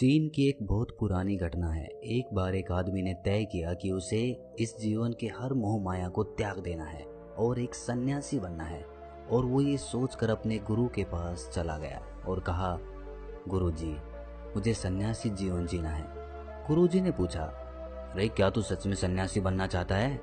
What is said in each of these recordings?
चीन की एक बहुत पुरानी घटना है। एक बार एक आदमी ने तय किया कि उसे इस जीवन के हर मोह माया को त्याग देना है और एक सन्यासी बनना है। और वो ये सोचकर अपने गुरु के पास चला गया और कहा, गुरुजी, मुझे सन्यासी जीवन जीना है। गुरुजी ने पूछा, अरे क्या तू सच में सन्यासी बनना चाहता है?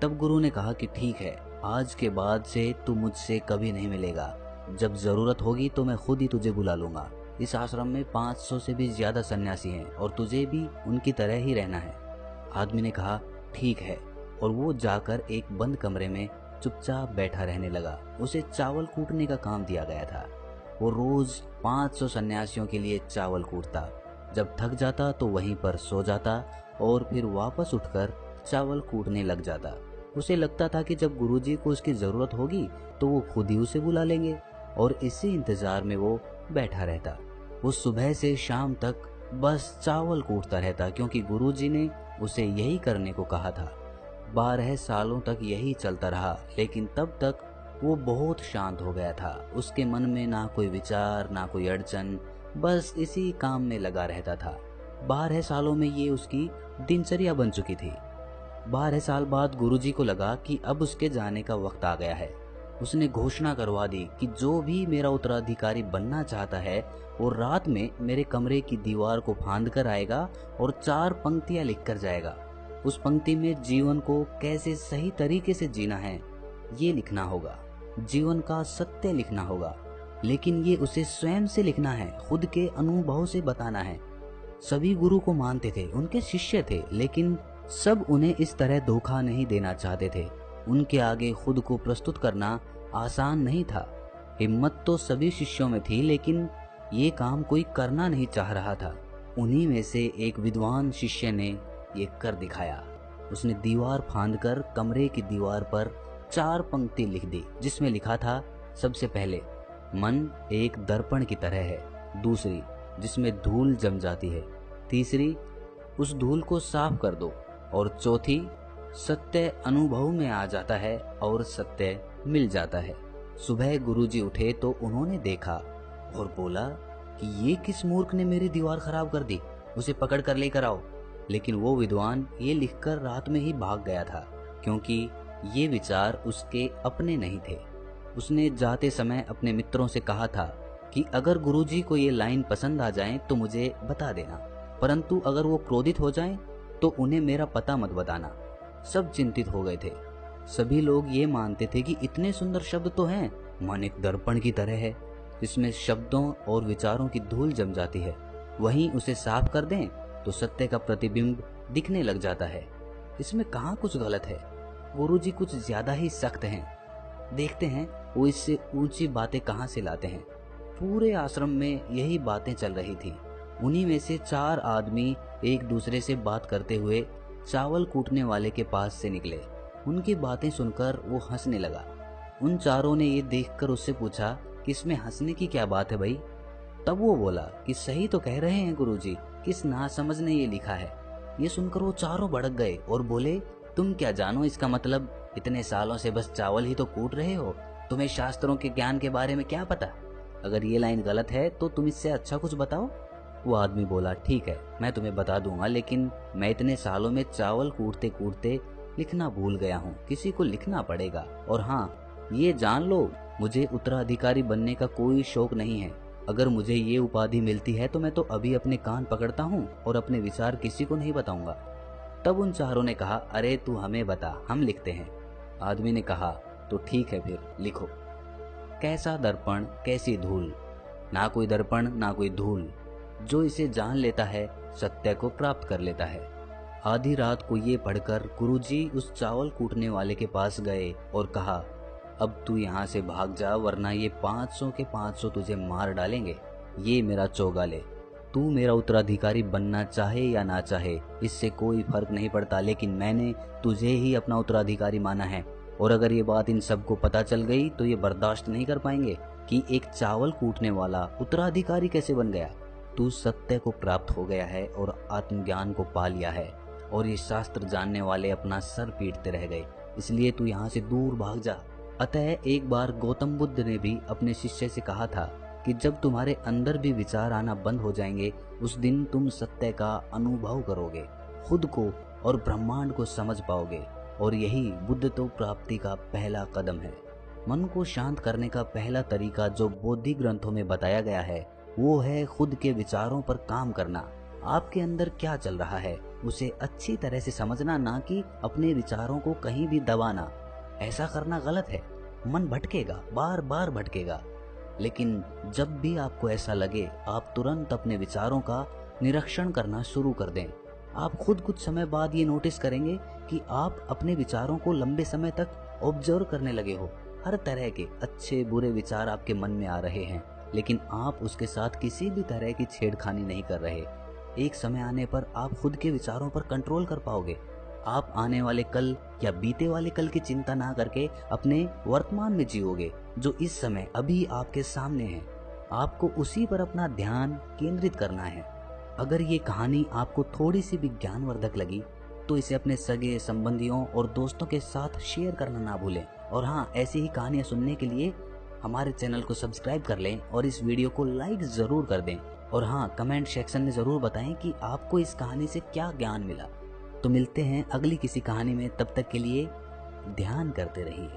तब गुरु ने कहा कि ठीक है, आज के बाद से तू मुझसे कभी नहीं मिलेगा। जब जरूरत होगी तो मैं खुद ही तुझे बुला लूंगा। इस आश्रम में 500 से भी ज्यादा सन्यासी हैं और तुझे भी उनकी तरह ही रहना है। आदमी ने कहा, ठीक है, और वो जाकर एक बंद कमरे में चुपचाप बैठा रहने लगा। उसे चावल कूटने का काम दिया गया था। वो रोज 500 सन्यासियों के लिए चावल कूटता। जब थक जाता तो वहीं पर सो जाता और फिर वापस उठकर चावल कूटने लग जाता। उसे लगता था कि जब गुरुजी को उसकी जरूरत होगी तो वो खुद ही उसे बुला लेंगे, और इसी इंतजार में वो बैठा रहता। वो सुबह से शाम तक बस चावल कूटता रहता, क्योंकि गुरुजी ने उसे यही करने को कहा था। 12 सालों तक यही चलता रहा, लेकिन तब तक वो बहुत शांत हो गया था। उसके मन में ना कोई विचार, ना कोई अड़चन, बस इसी काम में लगा रहता था। 12 सालों में ये उसकी दिनचर्या बन चुकी थी। 12 साल बाद गुरुजी को लगा कि अब उसके जाने का वक्त आ गया है। उसने घोषणा करवा दी कि जो भी मेरा उत्तराधिकारी बनना चाहता है वो रात में मेरे कमरे की दीवार को फांद कर आएगा और 4 पंक्तियां लिख कर जाएगा। उस पंक्ति में जीवन को कैसे सही तरीके से जीना है ये लिखना होगा, जीवन का सत्य लिखना होगा, लेकिन ये उसे स्वयं से लिखना है, खुद के अनुभव से बताना है। सभी गुरु को मानते थे, उनके शिष्य थे, लेकिन सब उन्हें इस तरह धोखा नहीं देना चाहते थे। उनके आगे खुद को प्रस्तुत करना आसान नहीं था। हिम्मत तो सभी शिष्यों में थी, लेकिन ये काम कोई करना नहीं चाह रहा था। उन्हीं में से एक विद्वान शिष्य ने ये कर दिखाया। उसने दीवार फांदकर कमरे की दीवार पर 4 पंक्ति लिख दी, जिसमें लिखा था, सबसे पहले, मन एक दर्पण की तरह है। दूसरी, जिसमें धूल जम जाती है। तीसरी, उस धूल को साफ कर दो। और चौथी, सत्य अनुभव में आ जाता है और सत्य मिल जाता है। सुबह गुरुजी उठे तो उन्होंने देखा और बोला कि ये किस मूर्ख ने मेरी दीवार खराब कर दी, उसे पकड़ कर लेकर आओ। लेकिन वो विद्वान ये लिखकर रात में ही भाग गया था, क्योंकि ये विचार उसके अपने नहीं थे। उसने जाते समय अपने मित्रों से कहा था कि अगर गुरुजी को ये लाइन पसंद आ जाए तो मुझे बता देना, परंतु अगर वो क्रोधित हो जाएं तो उन्हें मेरा पता मत बताना। सब चिंतित हो गए थे। सभी लोग ये मानते थे कि इतने सुंदर शब्द तो हैं, मन एक दर्पण की तरह है, जिसमें शब्दों और विचारों की धूल जम जाती है, वहीं उसे साफ कर दें तो सत्य का प्रतिबिंब दिखने लग जाता है। इसमें कहाँ कुछ गलत है? गुरुजी कुछ ज्यादा ही सख्त हैं। देखते हैं वो इससे ऊंची बातें कहाँ से लाते हैं। पूरे आश्रम में यही बातें चल रही थी। उन्हीं में से 4 आदमी एक दूसरे से बात करते हुए चावल कूटने वाले के पास से निकले। उनकी बातें सुनकर वो हंसने लगा। उन चारों ने ये देखकर उससे पूछा कि इसमें हंसने की क्या बात है भाई? तब वो बोला कि सही तो कह रहे हैं गुरुजी, किस नासमझ ने ये लिखा है। ये सुनकर वो चारों भड़क गए और बोले, तुम क्या जानो इसका मतलब? इतने सालों से बस चावल ही तो कूट रहे हो, तुम्हें शास्त्रों के ज्ञान के बारे में क्या पता? अगर ये लाइन गलत है तो तुम इससे अच्छा कुछ बताओ। वो आदमी बोला, ठीक है, मैं तुम्हें बता दूंगा, लेकिन मैं इतने सालों में चावल कूटते कूटते लिखना भूल गया हूँ, किसी को लिखना पड़ेगा। और हाँ, ये जान लो, मुझे उत्तराधिकारी बनने का कोई शौक नहीं है। अगर मुझे ये उपाधि मिलती है तो मैं तो अभी अपने कान पकड़ता हूँ और अपने विचार किसी को नहीं बताऊंगा। तब उन चारों ने कहा, अरे तू हमें बता, हम लिखते हैं। आदमी ने कहा, तो ठीक है, फिर लिखो। कैसा दर्पण, कैसी धूल? ना कोई दर्पण, ना कोई धूल। जो इसे जान लेता है सत्य को प्राप्त कर लेता है। आधी रात को ये पढ़कर गुरुजी उस चावल कूटने वाले के पास गए और कहा, अब तू यहाँ से भाग जा, वरना ये 500 के 500 तुझे मार डालेंगे। ये मेरा चौगाल है। तू मेरा उत्तराधिकारी बनना चाहे या ना चाहे, इससे कोई फर्क नहीं पड़ता, लेकिन मैंने तुझे ही अपना उत्तराधिकारी माना है। और अगर ये बात इन सबको पता चल गई तो ये बर्दाश्त नहीं कर पाएंगे कि एक चावल कूटने वाला उत्तराधिकारी कैसे बन गया। तू सत्य को प्राप्त हो गया है और आत्मज्ञान को पा लिया है, और ये शास्त्र जानने वाले अपना सर पीटते रह गए, इसलिए तू यहाँ से दूर भाग जा। अतः एक बार गौतम बुद्ध ने भी अपने शिष्य से कहा था कि जब तुम्हारे अंदर भी विचार आना बंद हो जाएंगे, उस दिन तुम सत्य का अनुभव करोगे, खुद को और ब्रह्मांड को समझ पाओगे। और यही बुद्धत्व प्राप्ति का पहला कदम है। मन को शांत करने का पहला तरीका जो बौद्धिक ग्रंथों में बताया गया है, वो है खुद के विचारों पर काम करना। आपके अंदर क्या चल रहा है उसे अच्छी तरह से समझना, ना कि अपने विचारों को कहीं भी दबाना। ऐसा करना गलत है। मन भटकेगा, बार बार भटकेगा, लेकिन जब भी आपको ऐसा लगे, आप तुरंत अपने विचारों का निरीक्षण करना शुरू कर दें। आप खुद कुछ समय बाद ये नोटिस करेंगे कि आप अपने विचारों को लंबे समय तक ऑब्जर्व करने लगे हो। हर तरह के अच्छे बुरे विचार आपके मन में आ रहे हैं, लेकिन आप उसके साथ किसी भी तरह की छेड़खानी नहीं कर रहे। एक समय आने पर आप खुद के विचारों पर कंट्रोल कर पाओगे। आप आने वाले कल या बीते वाले कल की चिंता ना करके अपने वर्तमान में जियोगे, जो इस समय अभी आपके सामने है। आपको उसी पर अपना ध्यान केंद्रित करना है। अगर ये कहानी आपको थोड़ी सी भी ज्ञानवर्धक लगी तो इसे अपने सगे संबंधियों और दोस्तों के साथ शेयर करना ना भूलें। और हाँ, ऐसी ही कहानियाँ सुनने के लिए हमारे चैनल को सब्सक्राइब कर लें और इस वीडियो को लाइक ज़रूर कर दें। और हाँ, कमेंट सेक्शन में ज़रूर बताएं कि आपको इस कहानी से क्या ज्ञान मिला। तो मिलते हैं अगली किसी कहानी में, तब तक के लिए ध्यान करते रहिए।